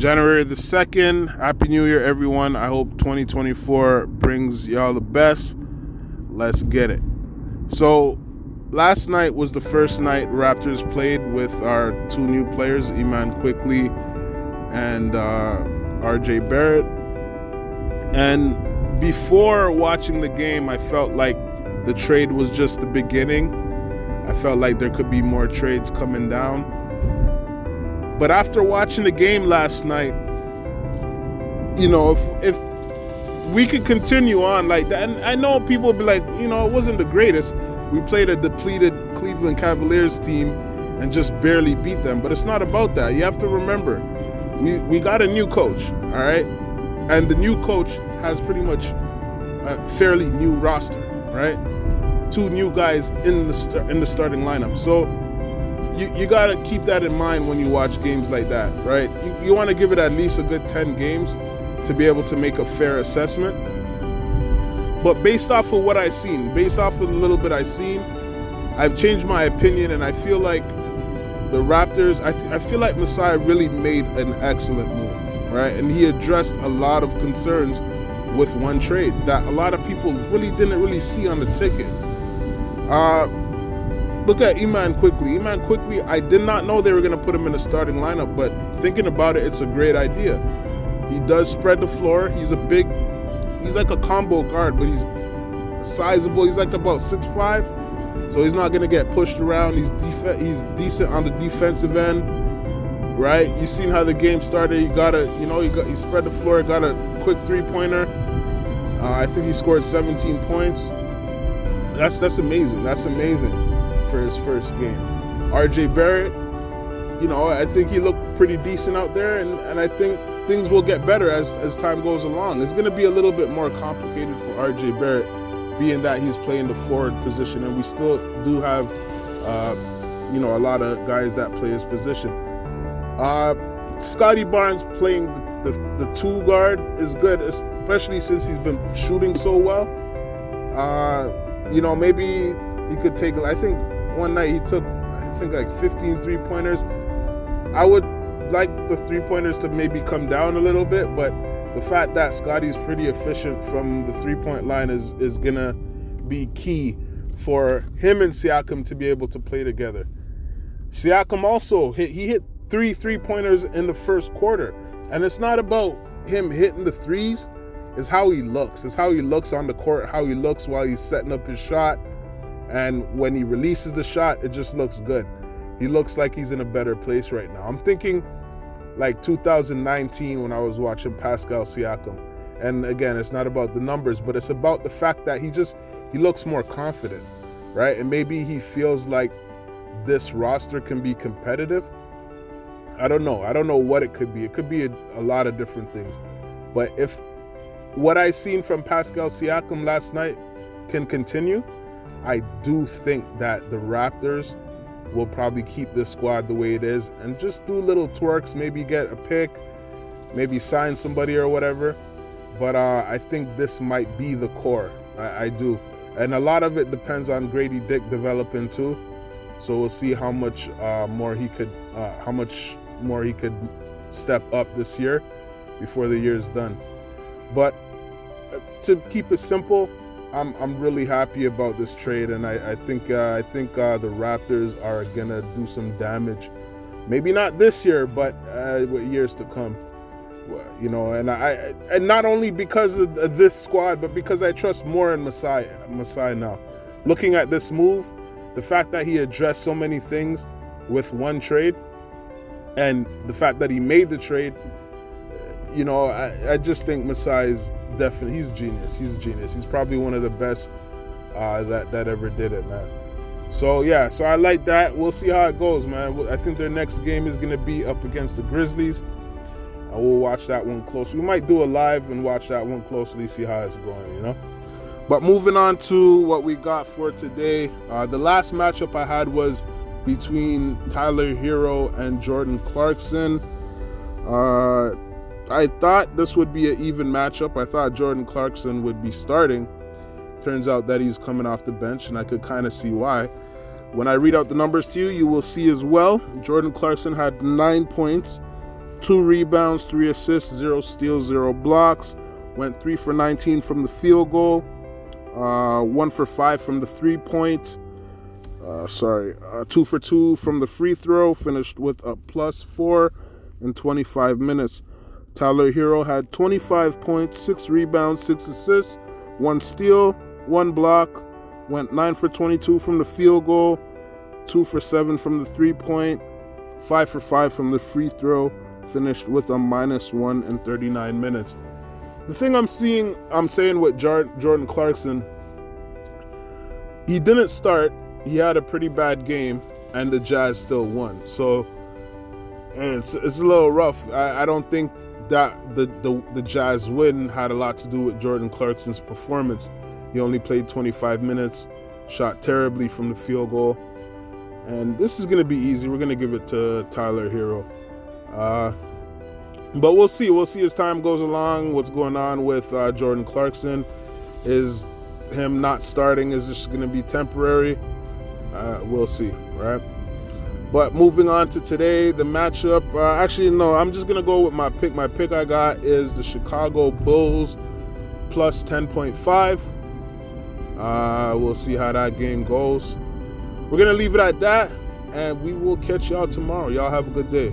January the 2nd. Happy New Year, everyone. I hope 2024 brings y'all the best. Let's get it. So, last night was the first night Raptors played with our two new players, Iman Quickly and RJ Barrett. And before watching the game, I felt like the trade was just the beginning. I felt like there could be more trades coming down. But after watching the game last night, you know, if we could continue on like that, and I know people will be like, you know, it wasn't the greatest. We played a depleted Cleveland Cavaliers team and just barely beat them. But it's not about that. You have to remember, we got a new coach, all right? And the new coach has pretty much a fairly new roster, right? Two new guys in the starting lineup. So you got to keep that in mind when you watch games like that, right? You want to give it at least a good 10 games to be able to make a fair assessment. But based off of what I've seen, based off of the little bit I've seen, I've changed my opinion, and I feel like the Raptors, I feel like Masai really made an excellent move, right? And he addressed a lot of concerns with one trade that a lot of people didn't really see on the ticket. Look at Iman Quickly. Iman Quickly, I did not know they were going to put him in the starting lineup, but thinking about it, it's a great idea. He does spread the floor. He's like a combo guard, but he's sizable. He's like about 6'5", so he's not going to get pushed around. He's decent on the defensive end, right? You've seen how the game started. He spread the floor, got a quick three-pointer. I think he scored 17 points. That's amazing. That's amazing for his first game. RJ Barrett, you know, I think he looked pretty decent out there, and I think things will get better as time goes along. It's going to be a little bit more complicated for RJ Barrett, being that he's playing the forward position, and we still do have, a lot of guys that play his position. Scotty Barnes playing the two guard is good, especially since he's been shooting so well. Maybe he could take, I think one night he took, like 15 three-pointers. I would like the three-pointers to maybe come down a little bit, but the fact that Scotty's pretty efficient from the three-point line is going to be key for him and Siakam to be able to play together. Siakam also hit 3 three-pointers in the first quarter, and it's not about him hitting the threes. It's how he looks. It's how he looks on the court, how he looks while he's setting up his shot. And when he releases the shot, it just looks good. He looks like he's in a better place right now. I'm thinking like 2019 when I was watching Pascal Siakam. And again, it's not about the numbers, but it's about the fact that he looks more confident, right? And maybe he feels like this roster can be competitive. I don't know. I don't know what it could be. It could be a lot of different things. But if what I seen from Pascal Siakam last night can continue, I do think that the Raptors will probably keep this squad the way it is and just do little twerks, maybe get a pick, maybe sign somebody or whatever. But I think this might be the core. I do. And a lot of it depends on Grady Dick developing too. So we'll see how much more he could step up this year before the year's done. But to keep it simple, I'm really happy about this trade, and I think the Raptors are gonna do some damage. Maybe not this year, but years to come. You know, and not only because of this squad, but because I trust more in Masai now. Looking at this move, the fact that he addressed so many things with one trade, and the fact that he made the trade, you know, I just think Masai is definitely, he's genius. He's genius. He's probably one of the best that ever did it, man. So yeah, so I like that. We'll see how it goes, man. I think their next game is gonna be up against the Grizzlies, and we'll watch that one closely. We might do a live and watch that one closely, see how it's going, you know. But moving on to what we got for today, the last matchup I had was between Tyler Hero and Jordan Clarkson. I thought this would be an even matchup. I thought Jordan Clarkson would be starting. Turns out that he's coming off the bench, and I could kind of see why. When I read out the numbers to you, you will see as well. Jordan Clarkson had 9 points, 2 rebounds, 3 assists, 0 steals, 0 blocks. Went 3 for 19 from the field goal, 1 for 5 from the 3-point. 2 for 2 from the free throw. Finished with a +4 in 25 minutes. Tyler Hero had 25 points, 6 rebounds, 6 assists, 1 steal, 1 block. Went 9 for 22 from the field goal, 2 for 7 from the 3-point, 5 for 5 from the free throw. Finished with a -1 in 39 minutes. The thing I'm saying with Jordan Clarkson, he didn't start. He had a pretty bad game, and the Jazz still won. So it's a little rough. I don't think that the Jazz win had a lot to do with Jordan Clarkson's performance. He only played 25 minutes, shot terribly from the field goal, and this is going to be easy. We're going to give it to Tyler Hero. But we'll see. We'll see as time goes along what's going on with Jordan Clarkson. Is him not starting, is this going to be temporary? We'll see, right? But moving on to today, the matchup. Actually, no, I'm just going to go with my pick. My pick I got is the Chicago Bulls plus 10.5. We'll see how that game goes. We're going to leave it at that, and we will catch y'all tomorrow. Y'all have a good day.